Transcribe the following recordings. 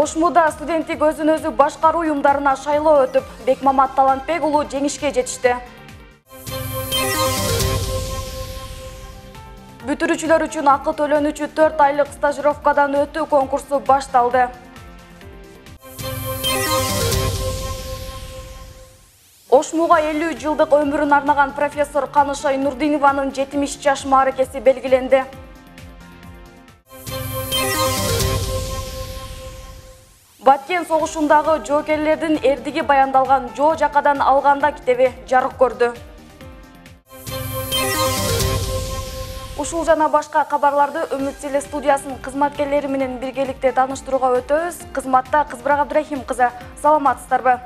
Ошмуда студенттик өзүн өзү башкаруу уюмдарына шайлоо өтүп, Бекмамат Талантбек уулу жеңишке жетишти. Бүтүрүүчүлөр үчүн акы төлөнүүчү 4 айлык стажировкадан өтүү конкурсу башталды. Ошмуга 50 жылдык өмүрүн арнаган профессор Канышай Нурдинованын 70 жаш мааракеси белгиленди. Баткен согушундагы жоокерлердин эрдиги баяндалган Жоо жакадан алганда китеби жарык көрдү. Ушул жана башка кабарларды Үмүт телестудиясынын кызматкерлери менен биргеликте тааныштырууга өтөбүз. Кызматта Кызбырак Абдрахим кызы. Саламатсыздарбы?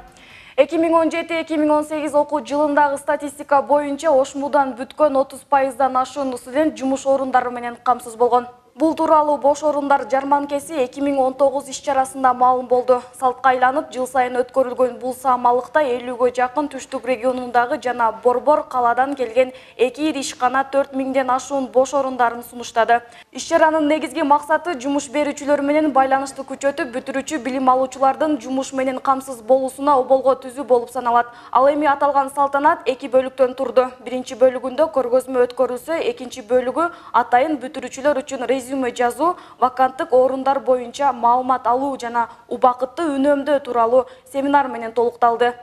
2017-2018 окуу жылындагы статистика боюнча Ошмудан бүткөн 30%дан ашуун студент жумуш орундары менен камсыз болгон. Бул тууралуу бош орундар жарманкеси 2019 иш-чарасында маалым болду. Салтка айланып, жыл сайын өткөрүлгөн бул саамалыкта 50ге жакын түштүк регионундагы жана Борбор калаадан келген 2 ири ишкана 4000ден ашуун бош орундарын сунуштады. Иш-чаранын негизги максаты жумуш берүүчүлөр менен байланышты күчөтүп, бүтүрүүчү билим алуучулардын жумуш менен камсыз болуусуна оболго түзүү болуп саналат. Ал эми аталган салтанат 2 бөлүктөн турду. Биринчи бөлүгүндө көргөзмө өткөрүлсө, экинчи бөлүгү атайын бүтүрүүчүлөр үчүн резюме жазуу, ваканттык орундар боюнча маалымат алуу жана убакытты үнөмдөө тууралуу семинар менен толукталды.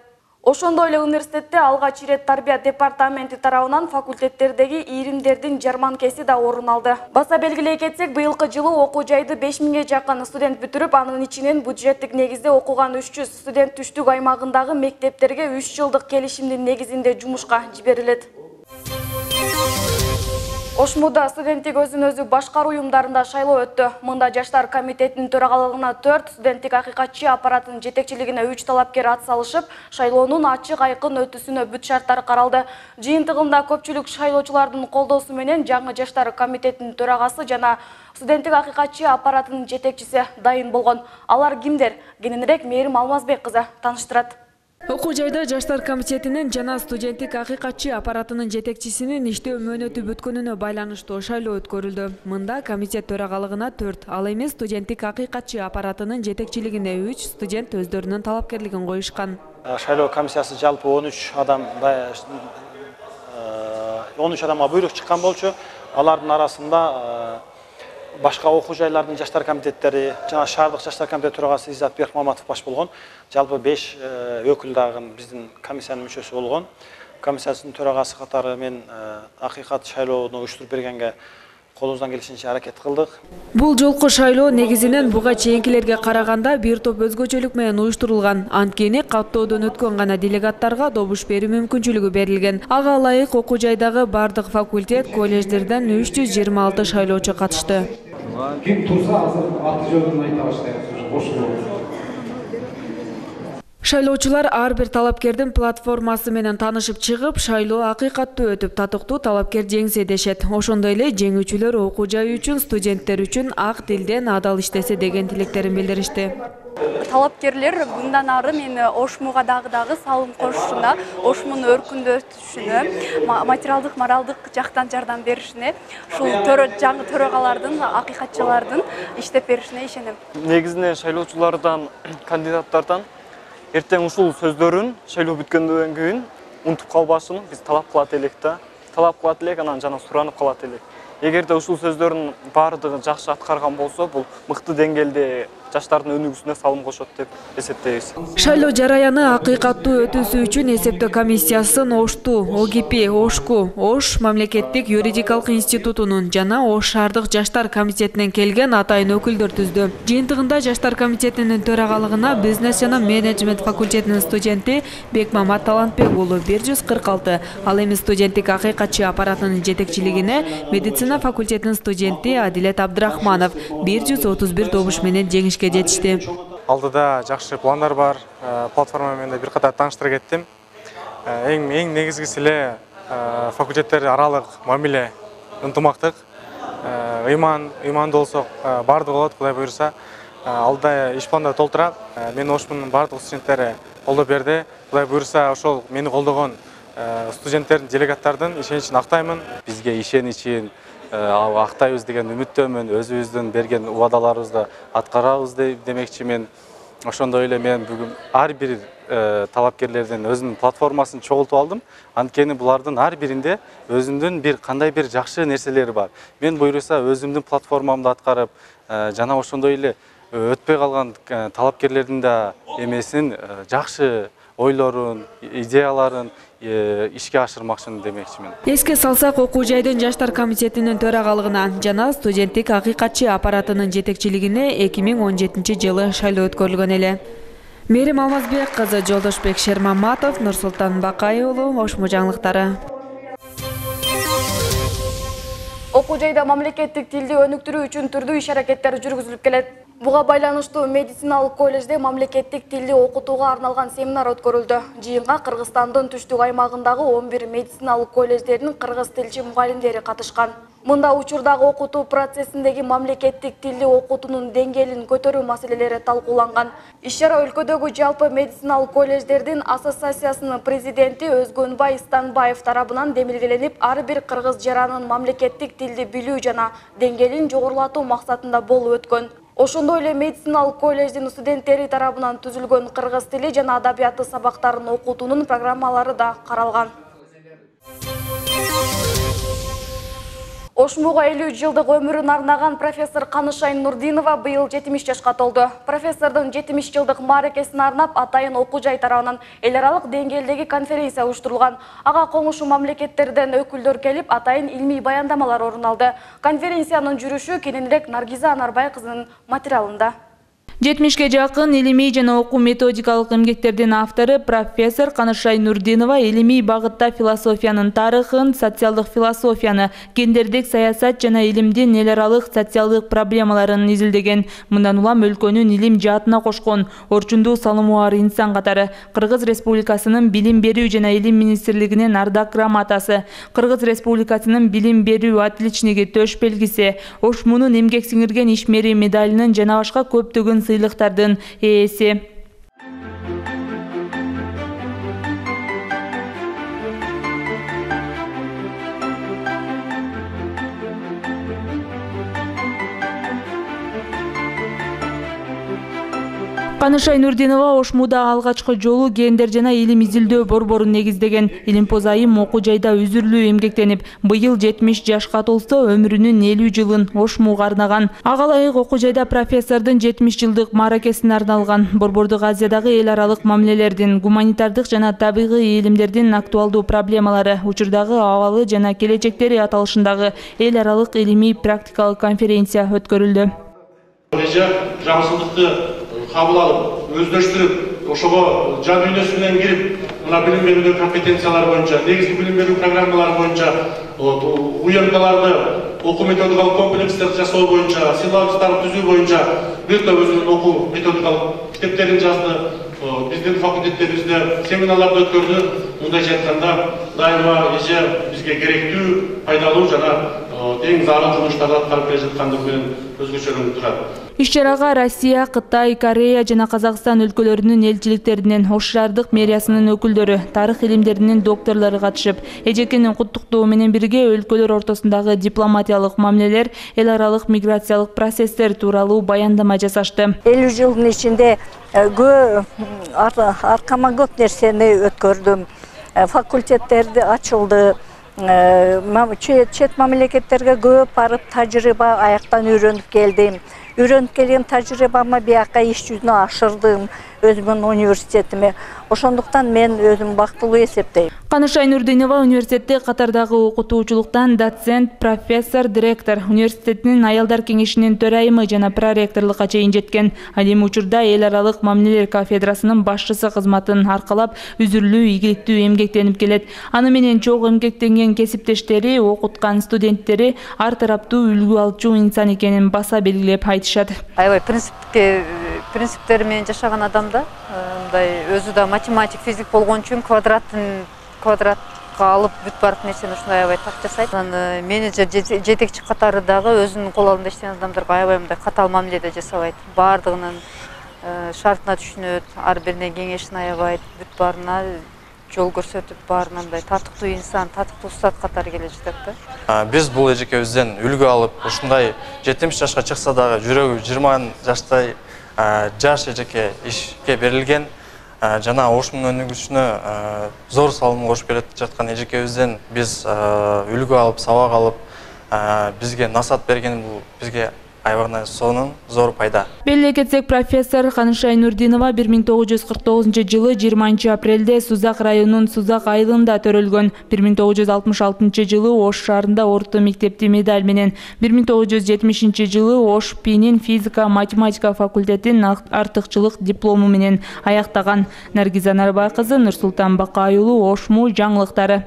Ошондой эле университетте алгач ирет тарбия департаменти тарабынан факультеттердеги ийримдердин жарманкеси да орун алды. Баса белгилей кетсек, быйылкы жылы окуу жайды 5000ге жакын студент бүтүрүп, анын ичинен бюджеттик негизде окуган 300 студент түштүк аймагындагы мектептерге 3 жылдык келишимдин негизинде жумушка жиберилет. Ошмуда студенттик өзүн өзү башкаруу уюмдарында шайлоо өттү. Мында жаштар комитетинин төрагалыгына 4, студенттик акыйкатчы аппаратынын жетекчилигине 3 талапкер ат салышып, шайлоонун ачык айкын өтүүсүнө бүт шарттар каралды. Жыйынтыгында көпчүлүк шайлоочулардын колдоосу менен жаңы жаштар комитетинин төрагасы жана студенттик акыйкатчы аппаратынын жетекчиси дайын болгон. Алар кимдер? Кененирээк Мээрим Алмазбек кызы тааныштырат. Окуу жайда жаштар комитетинин жана студенттик акыйкатчы аппаратынын жетекчисинин иштөө мөөнөтү бүткөнүнө байланыштуу шайлоо өткөрүлдү. Мында комитет төрагалыгына 4, ал эми студенттик акыйкатчы аппаратынын жетекчилигине 3 студент өздөрүнүн талапкерлигин коюшкан. Шайлоо комиссиясы жалпы 13 адамга буйрук чыккан болчу. Алардын арасында башка окуу жайлардын жаштар комитеттери жана шаардык жаштар комитети төрагасы Иззат Беркмаматов баш болгон. Жалпы 5 өкүл дагы биздин комиссиянын мүчөсү болгон. Комиссиясынын төрагасы катары мен акыйкат шайлоону уюштуруп бергенге колубуздан келишинче аракет кылдык. Бул жолку шайлоо негизинен буга чейинкилерге караганда бир топ өзгөчөлүк менен уюштурулган. Анткени каттоодон өткөн гана делегаттарга добуш берүү мүмкүнчүлүгү берилген. Ага ылайык окуу жайдагы бардык факультет, колледждерден 326 шайлоочу катышты. Ким турса азыр аты жөнүн айта баштайбыз. Шайлоочулар ар бир талапкердин платформасы менен таанышып чыгып, шайлоо акыйкаттуу өтүп, татыктуу талапкер жеңсе дешет. Ошондой эле жеңүүчүлөр окуу жай үчүн, студенттер үчүн ак тилден адал иштесе деген тилектерин билдиришти. Талапкерлер мындан ары мени Ошмуга дагы салым кошушуна, Ошмунун өркүндөтүшүнө, материалдык, моралдык жактан жардам беришине, ушул жаңы төрагалардын, акыйкатчылардын иштеп беришине ишенем. Негизинен шайлоочулардан, кандидаттардан эртең ушул сөздөрүн шайлоо бүткөндөн кийин унутуп калбашын биз талап кылат элек да. Талап кылат элек, анан жана суранып калат элек. Эгерде ушул сөздөрдүн баардыгы жакшы аткарган болсо, бул мыкты деңгээлде жаштардын өнүгүүсүнө салым кошот деп эсептейбиз. Шайлоо жараяны акыйкаттуу өтүүсү үчүн эсептөө комиссиясын Ошту, ОГИП, Ошку, Ош мамлекеттик юридикалык институтунун жана Ош шаардык жаштар комитетинен келген атайын өкүлдөр түздү. Жыйынтыгында жаштар комитетинин төрагалыгына бизнес жана менеджмент факультетинин студенти Бекмамат Талантбек уулу 146, ал эми студенттик акыйкатчы аппаратынын жетекчилигине медицина факультетинин студенти Адилет Абдрахманов 131 добуш менен жеңишке жетишти. Алдыда жакшы пландар бар, платформа менен бир катар тааныштыра кеттим. Эң негизгиси эле факультеттер аралык мамиле, ынтымактык, ыймандуу болсок баардыгы болот, Кудай буйруса. Алда иш планда толтура. Мен Ошмунун баардык студенттери колдоп берди. Кудай буйруса ошол мени колдогон студенттердин, делегаттардын ишеничин актаймын. Бизге ишеничин актайбыз деген үмүттөмүн, өзүбүздүн берген убадаларыбызды аткарабыз демекчи мен. Ошондой эле мен бүгүн ар бир талапкерлердин өзүнүн платформасын чогултуп алдым. Анткени булардын ар биринде өзүнүн бир кандай бир жакшы нерселери бар. Мен буйруса өзүмдүн платформамды аткарып, жана ошондой эле өтпөй калган талапкерлердин да эмесин жакшы ойлорун, идеяларын ишке ашырмакчымын демекчимин. Эске салсак, окуу жайдын жаштар комитетинин төрагалыгына жана студенттик акыйкатчы аппаратынын жетекчилигине 2017-жылы шайлоо өткөрүлгөн эле. Мерим Алмазбек кызы, Жолдошбек Шермаматов, Нурсултан Бакай уулу, Ошму жаңылыктары. Окуу жайда мамлекеттик тилди өнүктүрүү үчүн түрдүү иш-аракеттер жүргүзүлүп келет. Буга байланыштуу медициналык колледжде мамлекеттик тилди окутууга арналган семинар өткөрүлдү. Жыйынга Кыргызстандын түштүк аймагындагы 11 медициналык колледждердин кыргыз тилчи мугалимдери катышкан. Мында учурдагы окутуу процессиндеги мамлекеттик тилди окутуунун деңгээлин көтөрүү маселелери талкууланган. Иш-чара өлкөдөгү жалпы медициналык колледждердин ассоциациясынын президенти Өзгөнбай Станбаев тарабынан демилгеленип, ар бир кыргыз жаранын мамлекеттик тилди билүү жана деңгээлин жогорулатуу максатында болуп өткөн. Ошондой эле медициналык колледждин студенттери тарабынан түзүлгөн кыргыз тили жана адабияты сабактарын окутуунун программалары да каралган. Ошмуга 50 жылдык өмүрүн арнаган профессор Канышай Нурдинова быйыл 70 жашка толду. Профессордун 70 жылдык мааракесин арнап Атайын окуу жай тарабынан эл аралык деңгээлдеги конференция уюштурулган. Ага коңшу мамлекеттерден өкүлдөр келип, атайын илмий баяндамалар орун алды. Конференциянын жүрүшү кененирээк Наргиза Анарбай кызынын материалында. 70-ке жакын илимий жана окуу методикалык эмгектердин автору профессор Канышай Нурдинова илимий багытта философиянын тарыхын, социалдык философияны, гендердик саясат жана илимдин эл аралык социалдык проблемаларын изилдеген. Мындан улам өлкөнүн илим жаатына кошкон орчундуу салымы бар инсан катары Кыргыз Республикасынын билим берүү жана илим министрлигинин ардак грамотасы, Кыргыз Республикасынын билим берүү отличниги төш белгиси, Ошмунун эмгек сиңирген ишмери медалинин жана башка көптөгөн сыйлыктардын ээси. Канышай Нурдинова Ошмуда алгачкы жолу гендер жана илим изилдөө борборун негиздеген. Илимпоз айым окуу жайда үзүрлүү эмгектенип, быйыл 70 жашка толсо өмүрүнүн 50 жылын Ошмуга арнаган. Ага ылайык окуу жайда профессордун 70 жылдык мааракесине арналган. Борбордук Азиядагы эл аралык мамилелердин, гуманитардык жана табигый илимдердин актуалдуу проблемалары, учурдагы абалы жана келечектери аталышындагы эл аралык илимий практикалык конференция өткөрүлдү. Кабыл алып, өздөштүрүп, ошого жан дүйнөсү менен кирип, мына билим берүүдө компетенциялар боюнча, негизги билим берүү программалары боюнча, уюмкаларды, окуу методикалык комплекстерди жасоо боюнча, силабустарды түзүү боюнча бир топ өзүнүн окуу методикалык китептерин жазды. Биздин факультеттерибизде семинарларды өткөрдү. Мындайча айтканда, дайыма эже бизге керектүү, пайдалуу жана тең зарыл жумуштарды аткарып келе жаткандыгы менен өзгөчөлөнүп турат. Иш-чарага Россия, Кытай, Корея жана Казакстан өлкөлөрүнүн элчиликтеринен, Ош шаардык мэриясынын өкүлдөрү, тарых илимдеринин докторлору катышып, эжекенин куттуктоо менен бирге өлкөлөр ортосундагы дипломатиялык мамилелер, эл аралык миграциялык процесстер тууралуу баяндама жасашты. 50 жылдын ичинде аркама көп нерсени өткөрдүм. Факультеттерди ачылды. Чет мамлекеттерге көп барып тажрыйба аяктан үйрөнүп келдим. Үйрөнүп келген тажрыйбамы бияка иш жүзүнө ашырдым өзүмдүн университетиме. Ошондуктан мен өзүм бактылуу эсептейм. Канышай Нурдинова университетте катардагы окутуучулуктан доцент, профессор, директор, университетинин аялдар кеңешинин төрайымы жана проректорлукка чейин жеткен. Ал эми учурда эл аралык мамилелер кафедрасынын башчысы кызматын аркалап, үзүрлүү ийгиликтүү эмгектенип келет. Аны менен чогуу эмгектенген кесиптештери, окуткан студенттери ар тараптуу үлгү алчу инсан экенин баса белгилеп айтышат. Аябай принциптери менен жашаган адамда, мындай өзү да математик, физик болгон үчүн квадратка алып бүт барып нерсени ушундай аябай так жасайт. Менеджер, жетекчи катары дагы өзүнүн кол алында иштеген адамдарга аябай мындай катаал мамиледе жасабайт. Баардыгынын шартына түшүнөт, ар бирине кеңешин аябайт, бүт баарына жол көрсөтүп баарына мындай татыктуу инсан, татыктуу устат катары келе жатат да. Биз бул эжекебизден үлгү алып, ушундай 70 жашка чыкса дагы жүрөгү 20 жаштай жаш эжеке ишке берилген жана ошмун өнүгүшүнө зор салым кошуп келе жаткан эжекебизден биз үлгү алып, сабак алып, бизге насаат берген бул бизге аябагына сонун зор пайда. Белгилей кетсек, профессор Канышай Нурдинова 1949 жылы 20 апрелде Сузак районунун Сузак айылында төрөлгөн. 1966 жылы Ош шаарында орто мектепти медаль менен, 1970 жылы Ош ПИНин физика математика факультетин артыкчылык диплому менен аяктаган. Наргиза Нарбай кызы, Нурсултан Бакай уулу, Ошму жаңылыктары.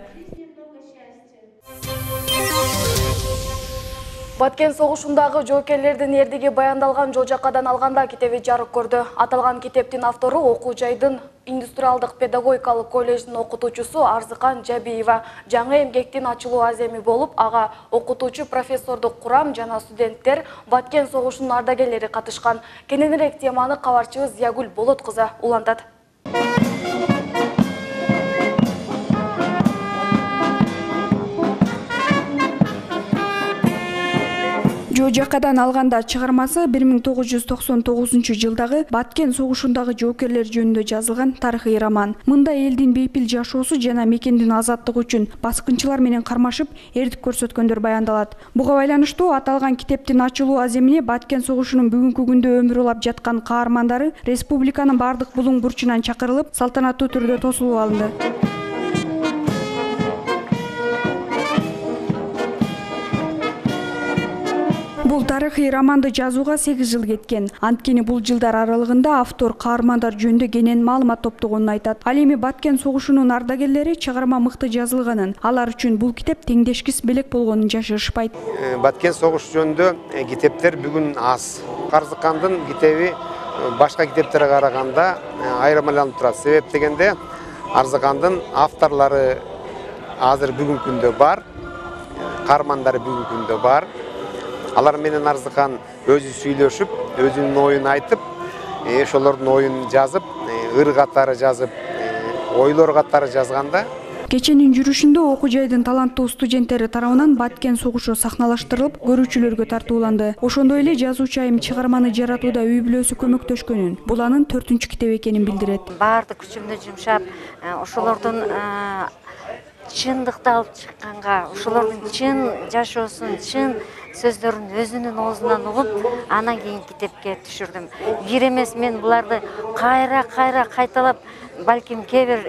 Баткен согушундагы жоокерлердин эрдиги баяндалган Жол жакадан алганда китеби жарык көрдү. Аталган китептин автору окуу жайдын индустриалдык педагогикалык колледждин окутуучусу Арзыкан Жабиева. Жаңы эмгектин ачылуу аземи болуп, ага окутуучу, профессордук курам жана студенттер, Баткен согушунун ардагерлери катышкан. Кененирээк теманы кабарчыбыз Зиягүл Болот кызы улантат. Жол жакадан алганда чыгармасы 1999 жылдагы Баткен согушундагы жоокерлер жөнүндө жазылган тарыхый роман. Мында элдин бейпил жашоосу жана мекендин азаттыгы үчүн баскынчылар менен кармашып эрдик көрсөткөндөр баяндалат. Буга байланыштуу аталган китептин ачылуу аземине Баткен согушунун бүгүнкү күндө өмүр улап жаткан каармандары республиканын бардык булуң бурчунан чакырылып, салтанаттуу түрдө тосулуп алынды. Бул тарыхый романды жазууга 8 жыл кеткен. Анткени бул жылдар аралыгында автор каармандар жөнүндө кенен маалымат топтогонун айтат. Ал эми Баткен согушунун ардагерлери чыгарма мыкты жазылганын, алар үчүн бул китеп теңдешкис белек болгонун жашырышпайт. Баткен согуш жөнүндө китептер бүгүн аз. Арзыкандын китеби башка китептерге караганда айырмаланып турат. Себеп дегенде Арзыкандын авторлору азыр бүгүнкү күндө бар, каармандары бүгүнкү күндө бар. Алар менен Арзыкан өзү сүйлөшүп, өзүнүн оюн айтып, ошолордун оюн жазып, ыр катары жазып, ойлор катары жазганда. Кеченин жүрүшүндө окуу жайдын таланттуу студенттери тарабынан Баткен согушу сахналаштырылып, көрүүчүлөргө тартууланды. Ошондой эле жазуучу айым чыгарманы жаратууда үй бүлөсү көмөктөшкөнүн, бул анын 4-күчү китеби экенин билдирет. Баардык күчүмдү жумшап, ошолордун чындыкты алып чыкканга, ошолордун чын жашоосун, чын сөздөрүн өзүнүн оозунан угуп, анан кийин китепке түшүрдүм. Бир эмес, мен буларды кайра кайталап, балким кээ бир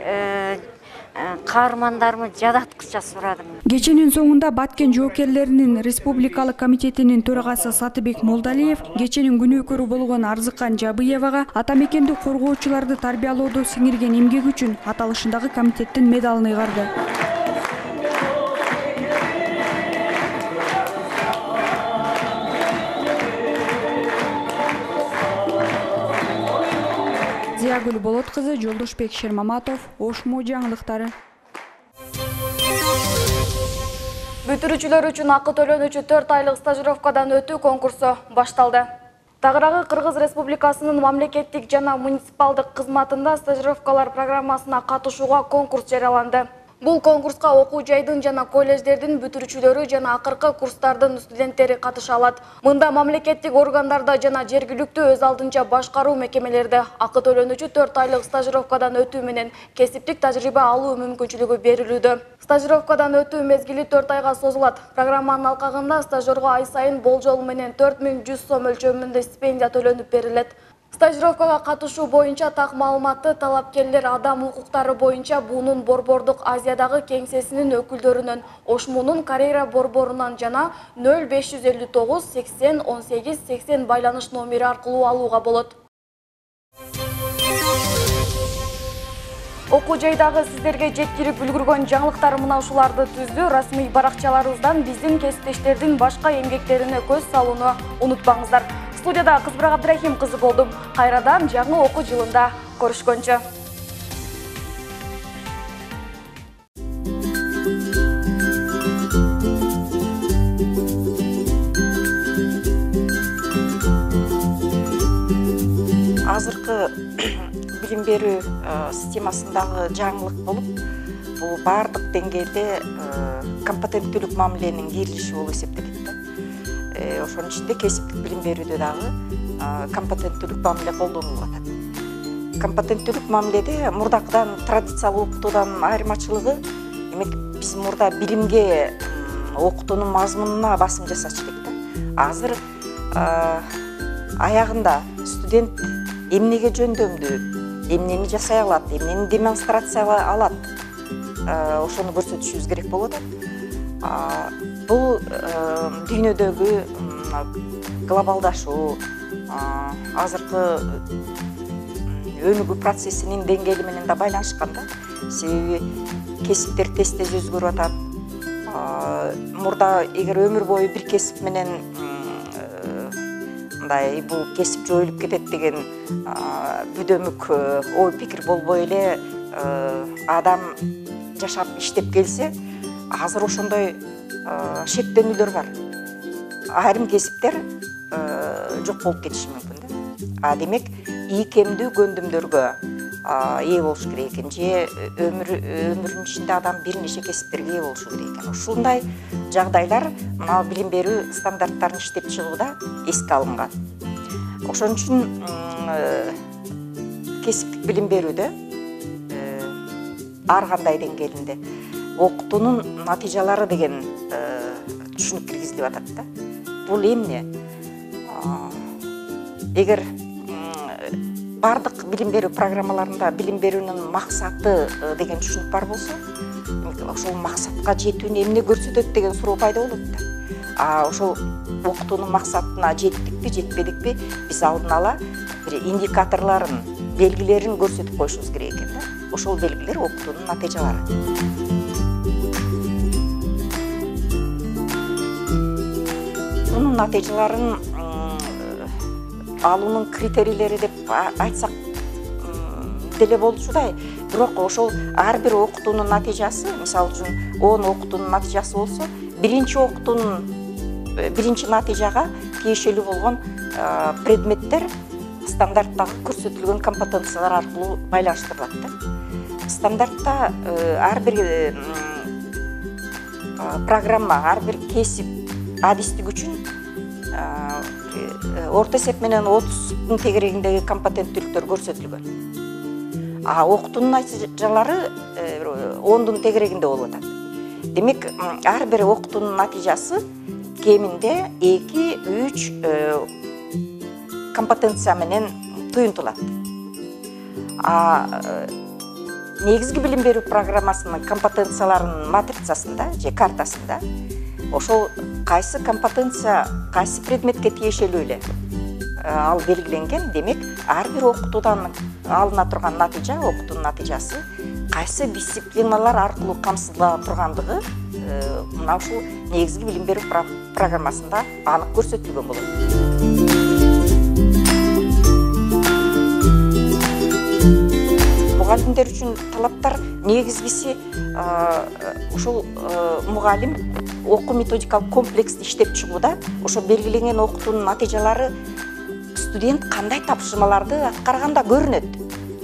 каармандарымы жадаткыча сурадым. Кеченин соңунда Баткен жоокерлеринин республикалык комитетинин төрагасы Сатыбек Молдалиев кеченин күнөөкөрү болгон Арзыкан Жабыевага ата мекенди коргоочуларды тарбиялоодо сиңирген эмгеги үчүн аталышындагы комитеттин медалын ыйгарды. Зиягүл Болот кызы, Жолдошбек Шермаматов, Ошму жаңылыктары. Бүтүрүүчүлөр үчүн акы төлөнүүчү 4 айлык стажировкадан өтүү конкурсу башталды. Тагыраагы Кыргыз Республикасынын мамлекеттик жана муниципалдык кызматында стажировкалар программасына катышууга конкурс жарыяланды. Бул конкурска окуу жайдын жана колледждердин бүтүрүүчүлөрү жана акыркы курстардын студенттери катыша алат. Мында мамлекеттик органдарда жана жергиликтүү өз алдынча башкаруу мекемелерде акы төлөнүүчү 4 айлык стажировкадан өтүү менен кесиптик тажрыйба алуу мүмкүнчүлүгү берилүүдө. Стажировкадан өтүү мезгили 4 айга созулат. Программанын алкагында стажерго ай сайын болжол менен 4100 сом өлчөмүндө стипендия төлөнүп берилет. Стажировкага катышуу боюнча так маалыматты талапкерлер адам укуктары боюнча буунун Борбордук Азиядагы кеңсесинин өкүлдөрүнөн, Ошмунун карьера борборунан жана 0559 80 18 80 байланыш номери аркылуу алууга болот. Окуу жайдагы сиздерге жеткирип үлгүргөн жаңылыктар мына ушуларды түздү. Расмий баракчаларыбыздан биздин кесиптештердин башка эмгектерине көз салууну унутпаңыздар. Студияда Кызбырак Абдрахим кызы болдум. Кайрадан жаңы окуу жылында көрүшкөнчө. азыркы билим берүү системасындагы жаңылык болуп, бул бардык деңгээлде компетенттүүлүк мамиленин кирилиши болуп эсептелет да. Ошонун ичинде кесиптик билим берүүдө дагы компетенттүүлүк мамиле колдонулуп атат. Компетенттүүлүк мамиледе мурдакыдан традициялык окутуудан айырмачылыгы, демек биз мурда билимге окутуунун мазмунуна басым жасачу элек да. Азыр аягында студент эмнеге жөндөмдүү, эмнени жасай алат, эмнени демонстрациялай алат, ошону көрсөтүшүбүз керек болот. Бул дүйнөдөгү глобалдашуу, азыркы өнүгүү процессинин деңгээли менен да байланышкан да. Себеби кесиптер тез-тез өзгөрүп атат. Мурда эгер өмүр бою бир кесип менен мындай бул кесип жоюлуп кетет деген бүдөмүк ой пикир болбой эле адам жашап иштеп келсе, азыр ошондой шектенүүлөр бар. Айрым кесиптер жок болуп кетиши мүмкүн да. Демек ийкемдүү көндүмдөргө ээ болуш керек экен, же өмүрүнүн ичинде адам бир нече кесиптерге ээ болушу керек экен. Ушундай жагдайлар мына билим берүү стандарттарын иштеп чыгууда эске алынган. Ошон үчүн кесиптик билим берүүдө ар кандай деңгээлинде окутуунун натыйжалары деген түшүнүк киргизилип атат да. Бул эмне? Эгер бардык билим берүү программаларында билим берүүнүн максаты деген түшүнүк бар болсо, ошол максатка жетүүнү эмне көрсөтөт деген суроо пайда болот да. Ошол окутуунун максатына жеттикпи, жетпедикпи, биз алдын ала бир индикаторлорун, белгилерин көрсөтүп коюшубуз керек экен да. Ошол белгилер окутуунун натыйжалары. Мунун натыйжаларын алуунун критерийлери деп айтсак деле болчудай, бирок ошол ар бир окутуунун натыйжасы, мисалы үчүн 10 окутуунун натыйжасы болсо, биринчи натыйжага тиешелүү болгон предметтер стандарттагы көрсөтүлгөн компетенциялар аркылуу байланыштырылат да. Стандартта ар бир программа, ар бир кесип адистик үчүн орто эсеп менен 30 тегерегиндеги компетенттүүлүктөр көрсөтүлгөн. Окутуунун натыйжалары 10 тегерегинде болуп атат. Демек, ар бир окутуунун натыйжасы кеминде 2-3 компетенция менен туюнтулат. Негизги билим берүү программасынын компетенцияларынын матрицасында же картасында ошол кайсы компетенция, кайсы предметке тиешелүү эле ал белгиленген. Демек, ар бир окутуудан алына турган натыйжа, окутуунун натыйжасы кайсы дисциплиналар аркылуу камсыздала тургандыгы мына ушул негизги билим берүү программасында анык көрсөтүлгөн болот. Мугалимдер үчүн талаптар негизгиси ошол мугалим окуу методикалык комплексти иштеп чыгууда ошо белгиленген окутуунун натыйжалары студент кандай тапшырмаларды аткарганда көрүнөт.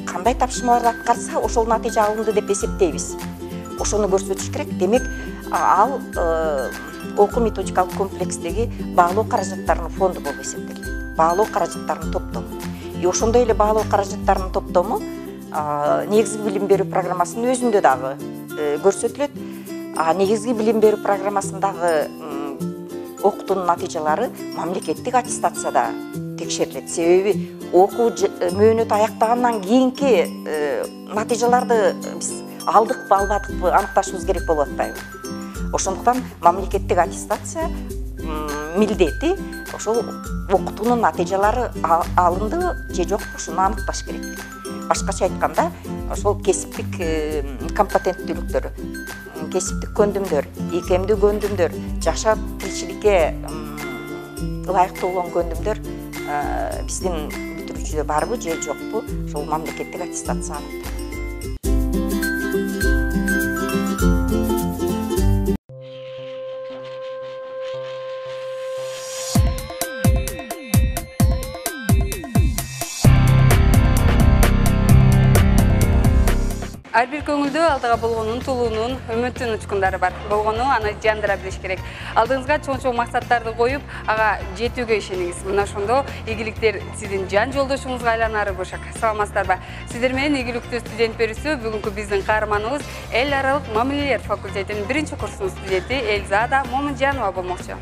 Кандай тапшырмаларды аткарса ошол натыйжа алынды деп эсептейбиз. Ошону көрсөтүш керек. Демек, ал окуу методикалык комплекстеги баалоо каражаттарынын фонду болуп эсептелет. Баалоо каражаттарынын топтому. Ошондой эле баалоо каражаттарынын топтому негизги билим берүү программасынын өзүндө дагы көрсөтүлөт. Негизги билим берүү программасындагы окутуунун натыйжалары мамлекеттик аттестацияда текшерилет. Себеби окуу мөөнөтү аяктагандан кийинки натыйжаларды биз алдыкпы, албадыкпы аныкташыбыз керек болуп атпайбы? Ошондуктан мамлекеттик аттестация милдети ошол окутуунун натыйжалары алынды же жок ушуну аныкташ керек. Башкача айтканда, ошол кесиптик компетенттүүлүктөр, кесиптик көндүмдөр, ийкемдүү көндүмдөр, жашап тиричиликке ылайыктуу болгон көндүмдөр биздин бүтүрүүчүдө барбы же жокпу, ошол мамлекеттик аттестация алынды. Ар бир көңүлдө алдыга болгон умтулуунун, үмүттүн учкундары бар. Болгону аны жандыра билиш керек. Алдыңызга чоң-чоң максаттарды коюп, ага жетүүгө ишениңиз. Мына ошондо ийгиликтер сиздин жан жолдошуңузга айланары бошок. Саламатсыздарбы? Сиздер менен ийгиликтүү студент берүүсү бүгүнкү биздин каарманыбыз эл аралык мамилелер факультетинин 1-курсунун студенти Элзада Момунжанова болмокчу.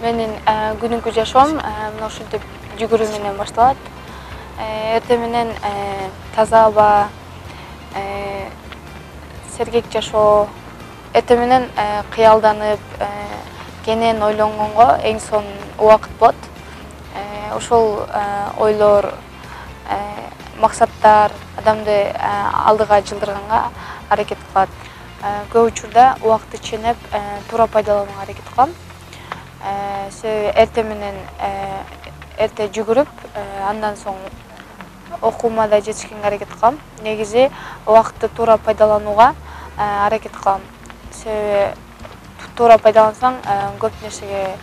Менин күнүнкү жашоом мына ушинтип жүгүрүү менен башталат. Эртең менен таза аба, сергек жашоо, эртең менен кыялданып, кенен ойлонгонго эң сонун убакыт болот. Ошол ойлор, максаттар адамды алдыга жылдырганга аракет кылат. Көп учурда убакытты ченеп, туура пайдаланууга аракет кылам. Эртең менен эрте жүгүрүп, андан соң окуума да жетишкенге аракет кылам. Негизи убакытты туура пайдаланууга аракет кылам. Себеби туура пайдалансаң, көп нерсеге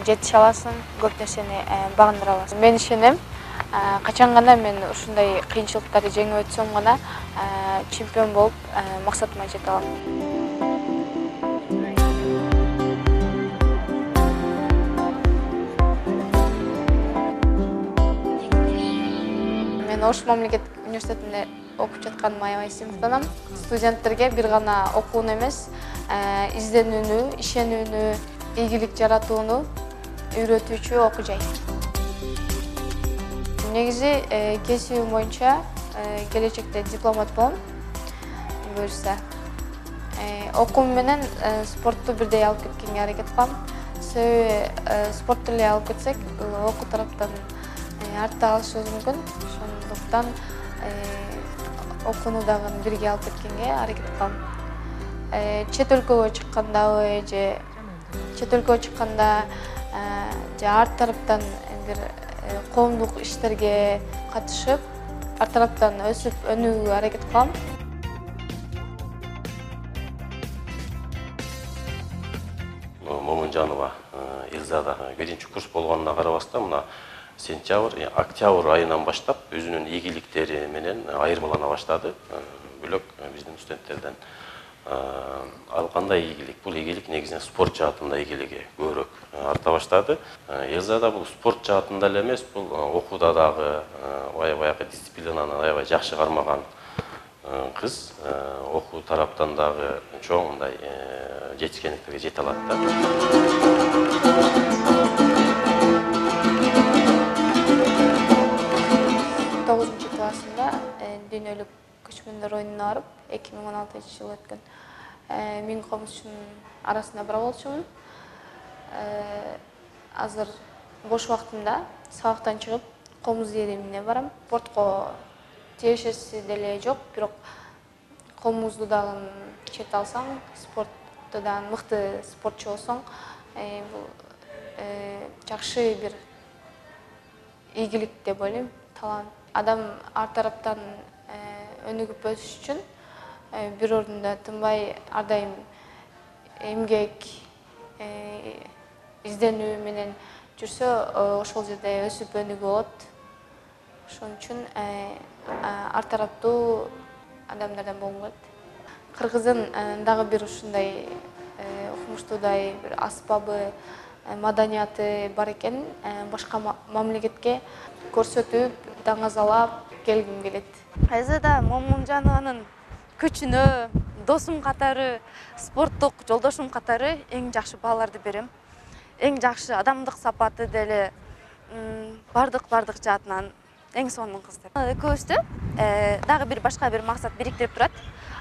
жетише аласың, көп нерсени багындыра аласың. Мен ишенем, качан гана мен ушундай кыйынчылыктарды жеңип өтсөм гана чемпион болуп, максатыма жете алам. Ош мамлекеттик университетинде окуп жатканыма аябай сыймыктанам. Студенттерге бир гана окууну эмес, изденүүнү, ишенүүнү, ийгилик жаратууну үйрөтүүчү окуу жай. Негизи кесибим боюнча келечекте дипломат болом, буюрса. Окуум менен спортту бирдей алып кеткенге аракет кылам. Себеби спортты эле алып кетсек, окуу тараптан артта калышыбыз мүмкүн. Ошондуктан окууну дагы бирге алып кеткенге аракет кылам. Чет өлкөгө чыккандабы же чет өлкөгө чыкканда же арт тараптан бир коомдук иштерге катышып, арт тараптан өсүп өнүүгө аракет кылам. Момунжанова Элзада 1-курс болгонуна карабастан мына сентябрь, октябрь айынан баштап өзүнүн ийгиликтери менен айырмалана баштады. Бөлөк биздин студенттерден ал кандай ийгилик? Бул ийгилик негизинен спорт жаатында ийгилиги көбүрөөк арта баштады. Элзада бул спорт жаатында эле эмес, бул окууда дагы баягы дисциплинаны аябай жакшы кармаган кыз, окуу тараптан дагы чоң мындай жетишкендиктерге жете алат да. 9-классында дүйнөлүк көчмөндөр оюнуна барып, 2016-жылы өткөн миң комузчунун арасында бара болчумун. Азыр бош убактымда сабактан чыгып, комуз иеримине барам. Спортко тиешеси деле жок, бирок комузду дагы чете алсаң, спортто да мыкты спортчу болсоң, бул жакшы бир ийгилик деп ойлойм, талант. Адам ар тараптан өнүгүп өсүш үчүн бир ордунда тынбай ар дайым эмгек, изденүү менен жүрсө, ошол жерде өсүп өнүгүп болот. Ошон үчүн ар тараптуу адамдардан болгон болот. Кыргыздын дагы бир ушундай укмуштуудай бир аспабы, маданияты бар экен, башка мамлекетке көрсөтүп, даңазалап келгим келет. Элзада Момунжанованын күчүнө, досум катары, спорттук жолдошум катары эң жакшы бааларды берем. Эң жакшы адамдык сапаты деле бардык жаатынан эң сонун кыз деп. Экөөбүздү дагы бир башка бир максат бириктирип турат.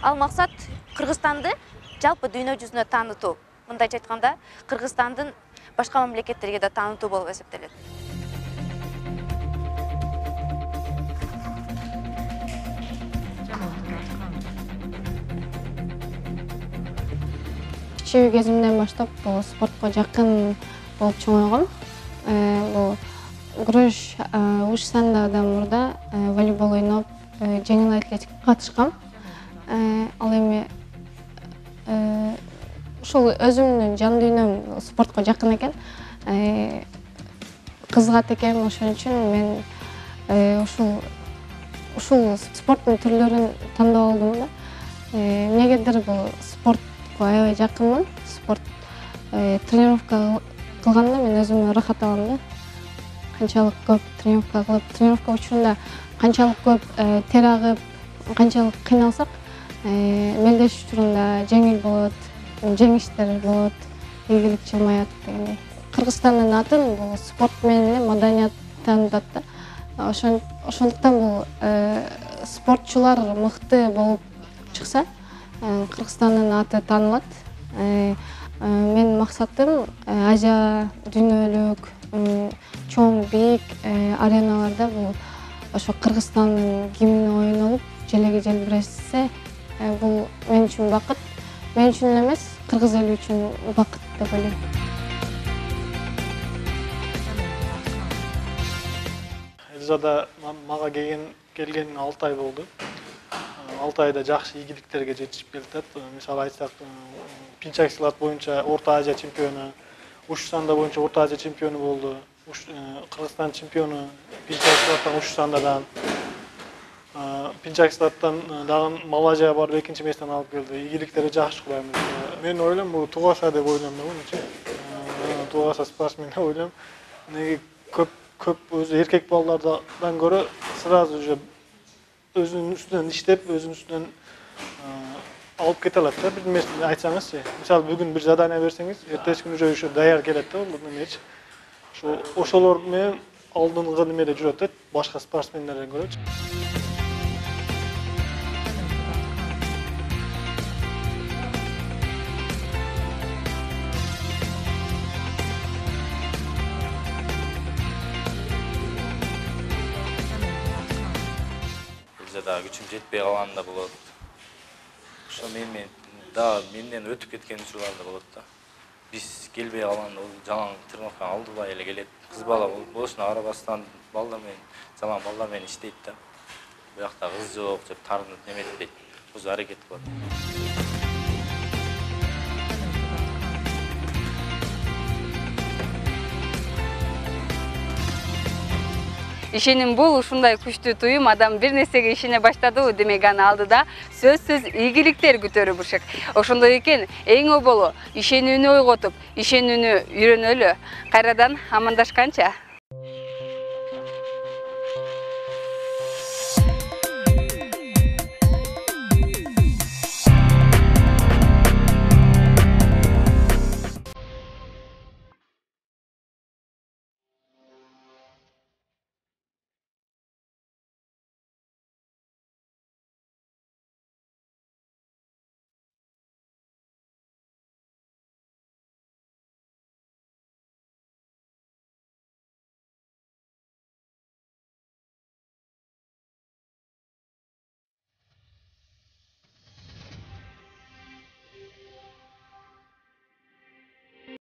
Ал максат Кыргызстанды жалпы дүйнө жүзүнө таанытуу. Мындайча айтканда, Кыргызстандын башка мамлекеттерге да таанытуу болуп эсептелет. Кичүү кезимден баштап бул спортко жакын болуп чоңойгом. Бул күрөш уш сандагыдан мурда волейбол ойноп, жеңил атлетикага катышкам. Ал эми ушул өзүмдүн жан дүйнөм спортко жакын экен, кызыгат экен. Ошон үчүн мен ушул спорттун түрлөрүн тандап алдым да. Эмнегедир бул спортко аябай жакынмын. Спорт тренировка кылганда мен өзүмө ырахат алам да. Канчалык көп тренировка кылып, тренировка учурунда канчалык көп тер агып, канчалык кыйналсак, мелдеш учурунда жеңил болот, жеңиштер болот, ийгилик жылмаят дегендей. Кыргызстандын атын бул спорт менен эле маданият таанытат да. Ошондуктан бул спортчулар мыкты болуп чыкса, Кыргызстандын аты таанылат. Менин максатым Азия, дүйнөлүк, чоң бийик ареналарда бул ошо Кыргызстандын гимни ойнолуп, желеги желбиресе, бул мен үчүн бакыт. Мен үчүн эмес, кыргыз эли үчүн бакыт деп ойлойм. Элизада мага келген 6 ай болду. 6 айда жакшы ийгиликтерге жетишип келатат. Мисалы айтсак, пинчак силат боюнча Орто Азия чемпиону, уш санда боюнча Орто Азия чемпиону болду. Кыргызстан чемпиону пинчак силаттан уш сандадан. Пинчак силаттан дагы Малайзияга барып 2-нчи месттен алып келди. Ийгиликтери жакшы кылайм. Мен ойлойм, бул тугаса деп ойлойм да мынча. Тугаса спортсмен деп ойлойм. Неге көп өзү эркек балдардан көрө сразу уже өзүнүн үстүнөн иштеп, өзүнүн үстүнөн алып кете алат да. Бир нерсени айтсаңызчы, мисалы бүгүн бир задание берсеңиз, эртеси күнү уже даяр келет да, бул немечи. Ошолор менен алдыңкы немеде жүрөт да, башка спортсмендерден көрөчү. Дагы күчүм жетпей калганда болот. Ошо менден өтүп кеткен учурларда болот да. Биз келбей калганда жалаң тренировка алдыбай эле келет. Кыз бала болушуна карабастан балдар менен, жалаң балдар менен иштейт да. Буякта кыз жок деп тарынып неметпейт. Өзү аракет кылат. Ишеним бул ушундай күчтүү туюм, адам бир нерсеге ишене баштады, демек аны алдыда сөзсүз ийгиликтер күтөрү буршак. Ошондой экен, эң оболу ишенүүнү ойготуп, ишенүүнү үйрөнөлү. Кайрадан амандашканча.